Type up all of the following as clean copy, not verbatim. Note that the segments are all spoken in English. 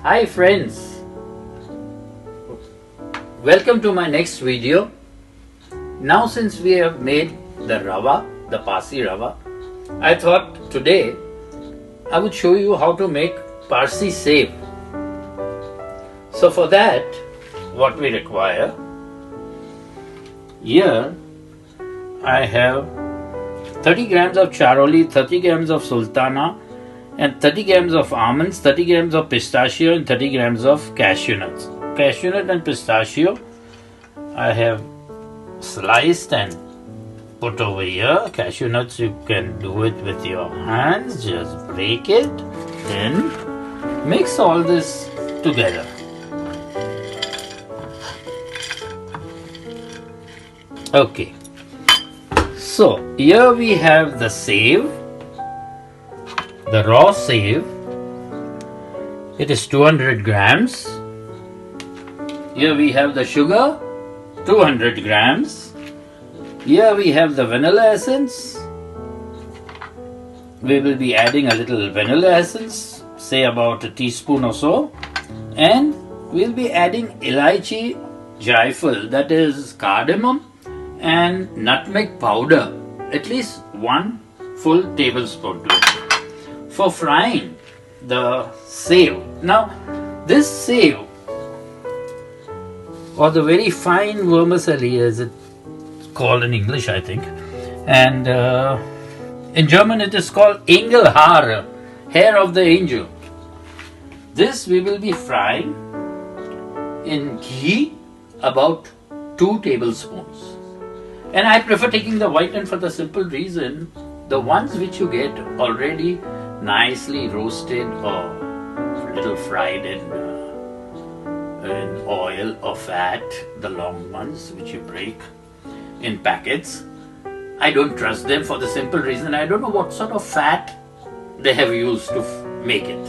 Hi friends, welcome to my next video. Now since we have made the rava, the Parsi rava, I thought today I would show you how to make Parsi Sev. So for that, what we require, here I have 30 grams of Charoli, 30 grams of Sultana, and 30 grams of almonds, 30 grams of pistachio, and 30 grams of cashew nuts. Cashew nut and pistachio I have sliced and put over here. Cashew nuts you can do it with your hands, just break it, then mix all this together. Okay, so here we have the Sev, the raw Sev. It is 200 grams. Here we have the sugar, 200 grams. Here we have the vanilla essence. We will be adding a little vanilla essence, say about a teaspoon or so. And we'll be adding elaichi jaifal, that is cardamom, and nutmeg powder, at least 1 full tablespoon to it, for frying the Sev. Now this Sev, or the very fine vermicelli as it's called in English I think, and in German it is called Engelhaar, hair of the angel. This we will be frying in ghee, about 2 tablespoons. And I prefer taking the white one for the simple reason, the ones which you get already nicely roasted or little fried in oil or fat, the long ones which you break in packets, I don't trust them for the simple reason I don't know what sort of fat they have used to make it.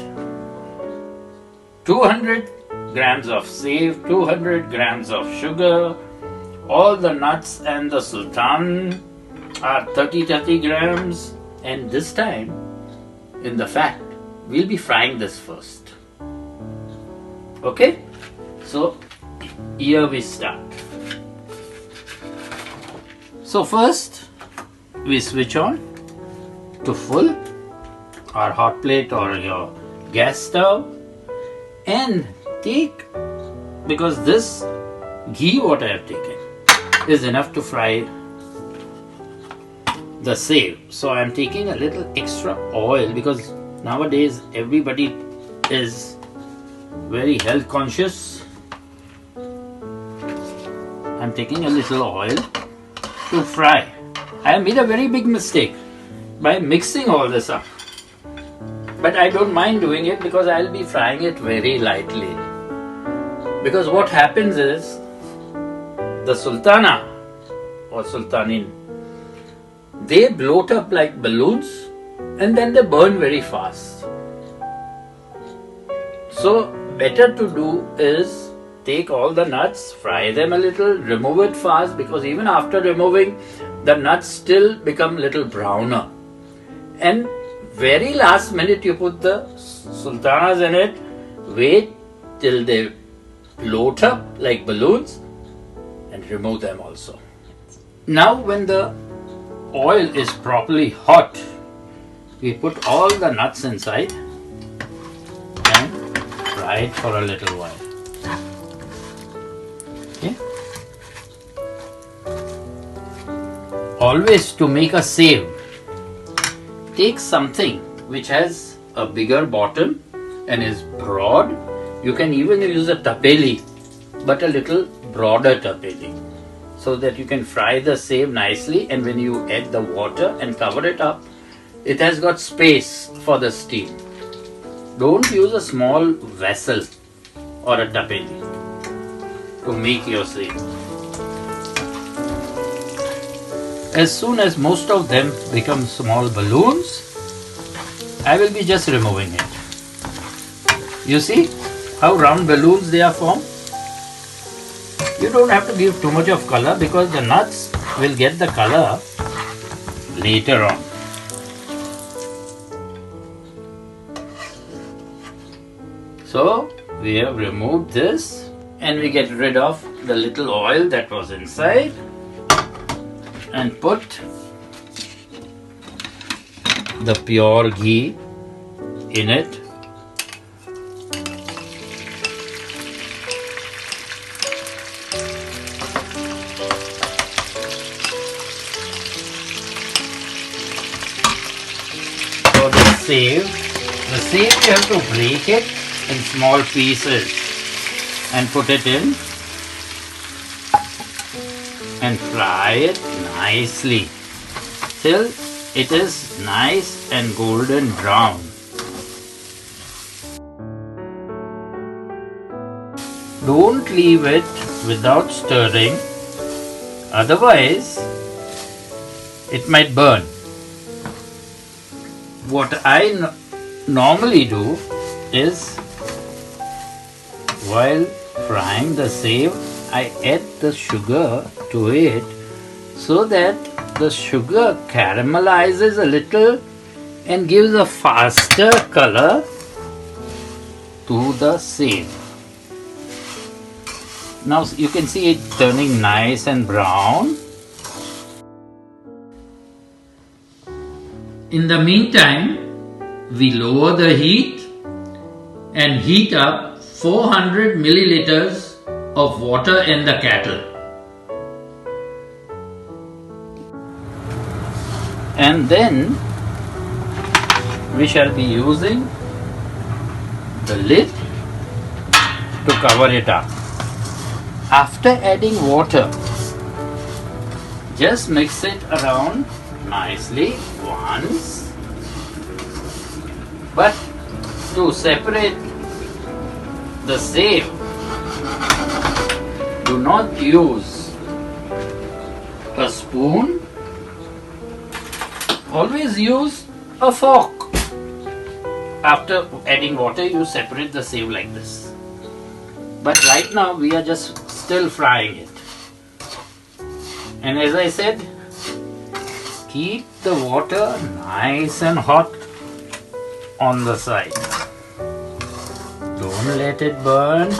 200 grams of Sev, 200 grams of sugar, all the nuts and the sultan are 30 grams, and this time in the fat we'll be frying this first. Okay, so here we start. So first we switch on to full our hot plate or your gas stove, and take, because this ghee what I have taken is enough to fry the Sev. So I am taking a little extra oil because nowadays everybody is very health conscious. I am taking a little oil to fry. I have made a very big mistake by mixing all this up, but I don't mind doing it because I will be frying it very lightly. Because what happens is the sultana or sultanin, they bloat up like balloons and then they burn very fast. So better to do is take all the nuts, fry them a little, remove it fast, because even after removing, the nuts still become little browner. And very last minute you put the sultanas in it, wait till they bloat up like balloons and remove them also. Now when the oil is properly hot, we put all the nuts inside and fry it for a little while. Okay. Always to make a Sev, take something which has a bigger bottom and is broad. You can even use a tapeli, but a little broader tapeli, so that you can fry the Sev nicely, and when you add the water and cover it up, it has got space for the steam. Don't use a small vessel or a tapeli to make your Sev. As soon as most of them become small balloons, I will be just removing it. You see how round balloons they are formed? You don't have to give too much of color because the nuts will get the color later on. So we have removed this and we get rid of the little oil that was inside and put the pure ghee in it. So the save you have to break it in small pieces and put it in and fry it nicely till it is nice and golden brown. Don't leave it without stirring, otherwise it might burn. What I normally do is, while frying the save, I add the sugar to it so that the sugar caramelizes a little and gives a faster color to the save. Now you can see it turning nice and brown. In the meantime, we lower the heat and heat up 400 milliliters of water in the kettle. And then we shall be using the lid to cover it up. After adding water, just mix it around nicely once. But to separate the save, do not use a spoon. Always use a fork. After adding water, you separate the save like this. But right now we are just still frying it. And as I said, keep the water nice and hot on the side. Don't let it burn.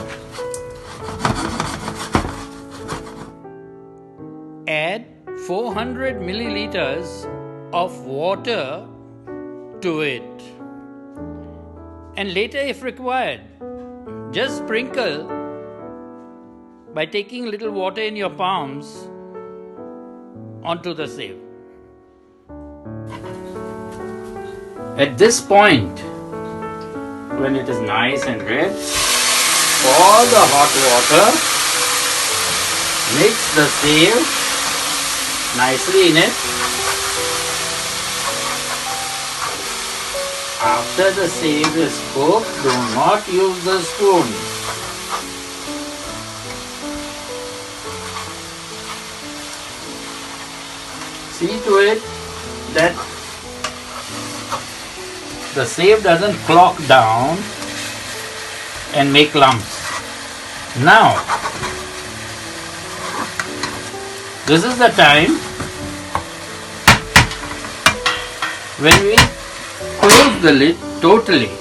Add 400 milliliters of water to it. And later, if required, just sprinkle by taking little water in your palms onto the save. At this point, when it is nice and red, pour the hot water, mix the save nicely in it. After the save is cooked, do not use the spoon. See to it that the save doesn't clog down and make lumps. Now, this is the time when we close the lid totally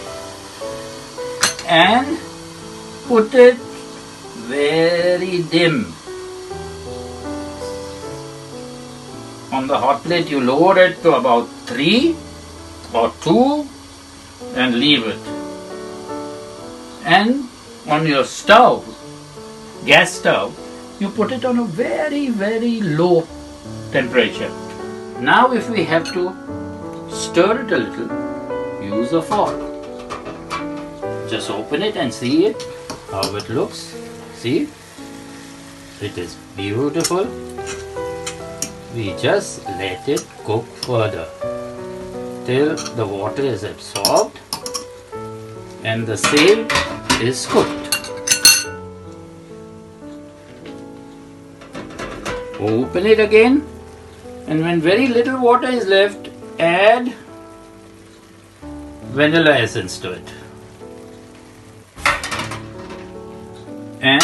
and put it very dim. On the hot plate you lower it to about 3 or 2 and leave it. And on your stove, gas stove, you put it on a very, very low temperature. Now if we have to stir it a little, use a fork. Just open it and see it, how it looks. See, it is beautiful. We just let it cook further till the water is absorbed and the save is cooked. Open it again, and when very little water is left, add vanilla essence to it and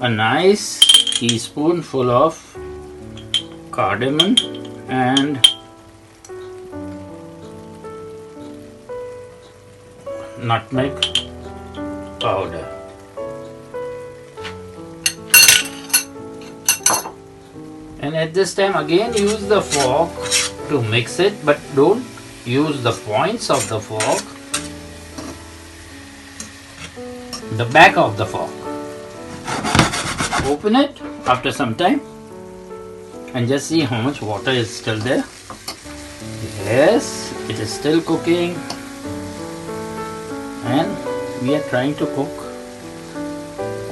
a nice teaspoonful of cardamom and nutmeg powder. And at this time again use the fork to mix it, but don't use the points of the fork, the back of the fork. Open it after some time and just see how much water is still there. Yes, it is still cooking, and we are trying to cook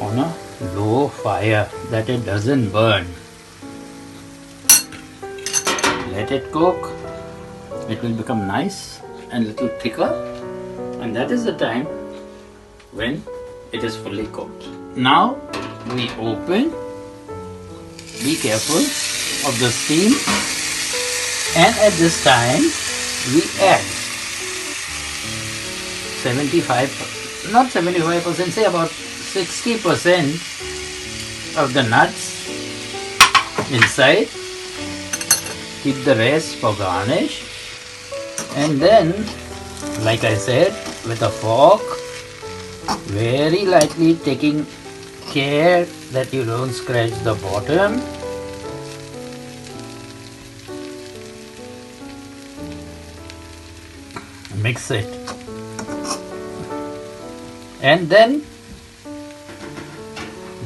on a low fire that it doesn't burn. Let it cook. It will become nice and little thicker, and that is the time when it is fully cooked. Now we open. Be careful of the steam, and at this time we add 75%, not 75%, say about 60% of the nuts inside. Keep the rest for garnish, and then, like I said, with a fork, very lightly taking care that you don't scratch the bottom. Mix it, and then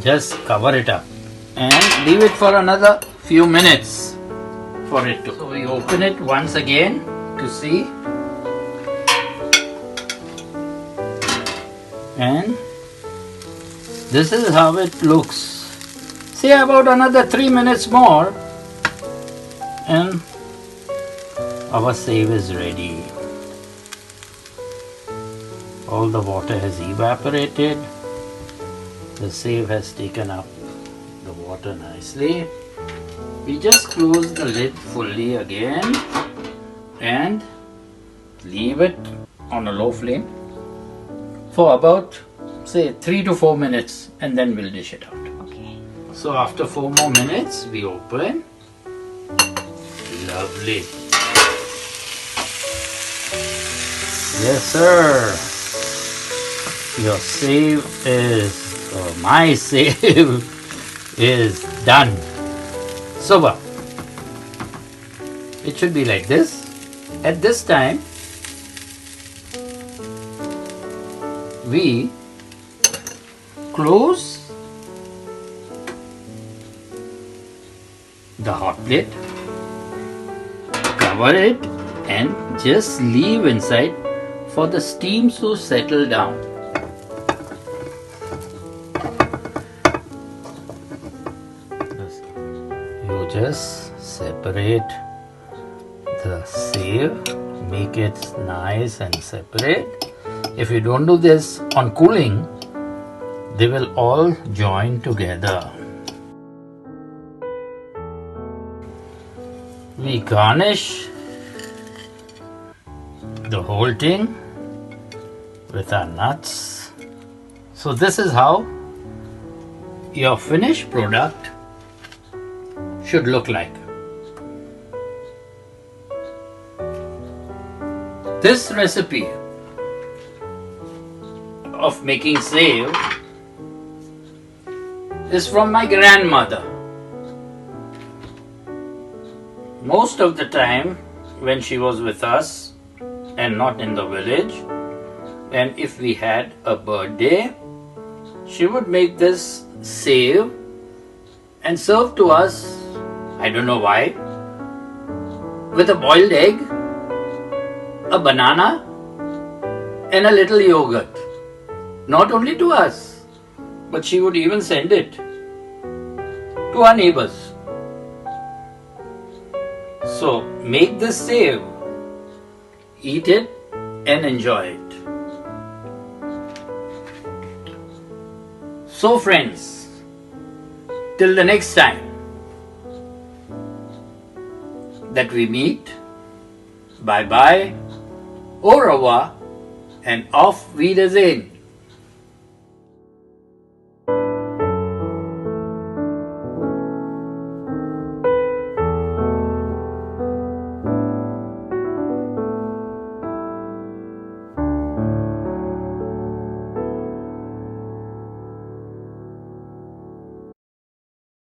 just cover it up and leave it for another few minutes for it to. So we open it once again to see, and this is how it looks. Say about another 3 minutes more and our save is ready. All the water has evaporated. The save has taken up the water nicely. We just close the lid fully again and leave it on a low flame for about, say, 3 to 4 minutes, and then we'll dish it out. Okay. So after 4 more minutes, we open. Lovely. Yes, sir. Your save is, or my save is done. Super. It should be like this. At this time, we close the hot plate, cover it, and just leave inside for the steam to settle down. You just separate the save, make it nice and separate. If you don't do this on cooling, they will all join together. We garnish the whole thing with our nuts. So this is how your finished product should look like. This recipe of making save is from my grandmother. Most of the time when she was with us and not in the village, and if we had a birthday, she would make this save and serve to us, I don't know why, with a boiled egg, a banana, and a little yogurt. Not only to us, but she would even send it to our neighbors. So make this save, eat it and enjoy it. So friends, till the next time that we meet, bye bye, au revoir, and auf Wiedersehen.